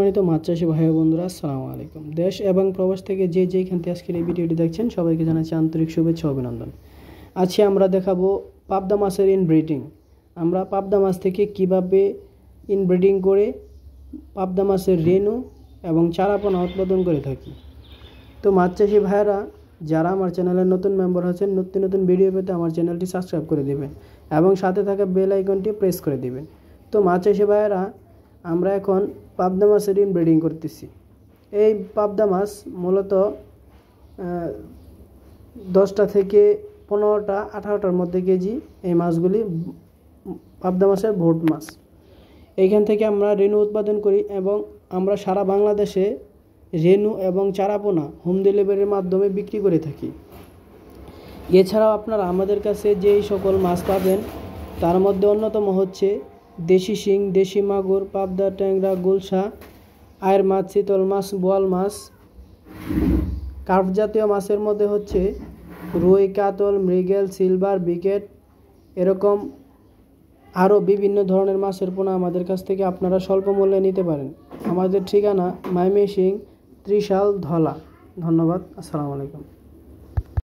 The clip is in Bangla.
সম্মানিত মাছ চাষি ভাই ও বন্ধুরা, আসসালামু আলাইকুম। দেশ এবং প্রবাস থেকে যে যেখান থেকে আজকের এই ভিডিওটি দেখছেন সবাইকে জানাচ্ছি আন্তরিক শুভেচ্ছা ও অভিনন্দন। আজকে আমরা দেখাবো পাবদা মাছের ইনব্রিডিং। আমরা পাবদা মাছ থেকে কিভাবে ইনব্রিডিং করে পাবদা মাছের রেণু এবং চারাপোনা উৎপাদন করে থাকি। তো মাছ চাষি ভাইয়েরা যারা আমার চ্যানেলের নতুন মেম্বার আছেন, নতুন নতুন ভিডিও পেতে আমার চ্যানেলটি সাবস্ক্রাইব করে দেবেন এবং সাথে থাকা বেল আইকনটি প্রেস করে দেবেন। তো মাছ চাষি ভাইয়েরা আমরা এখন পাবদা মাছের ইনব্রিডিং করতেছি। এই পাবদা মাছ মূলত 10টা থেকে 15টা 18টার মধ্যে কেজি। এই মাছগুলি পাবদা মাছের ভোট মাছ। এইখান থেকে আমরা রেণু উৎপাদন করি এবং আমরা সারা বাংলাদেশে রেণু এবং চারাপোনা হোম ডেলিভারির মাধ্যমে বিক্রি করে থাকি। এছাড়াও আপনারা আমাদের কাছে যেই সকল মাছ পাবেন তার মধ্যে অন্যতম হচ্ছে দেশি শিং, দেশি মাগুর, পাবদা, ট্যাংরা, গুলশা, আয়ের মাছ, চিতল মাছ, বোয়াল মাছ। কার্প জাতীয় মাছের মধ্যে হচ্ছে রুই, কাতল, মৃগেল, সিলভার, বিকেট, এরকম আরও বিভিন্ন ধরনের মাছের পোনা আমাদের কাছ থেকে আপনারা স্বল্প মূল্যে নিতে পারেন। আমাদের ঠিকানা ময়মনসিংহ, ত্রিশাল, ধলা। ধন্যবাদ। আসসালামু আলাইকুম।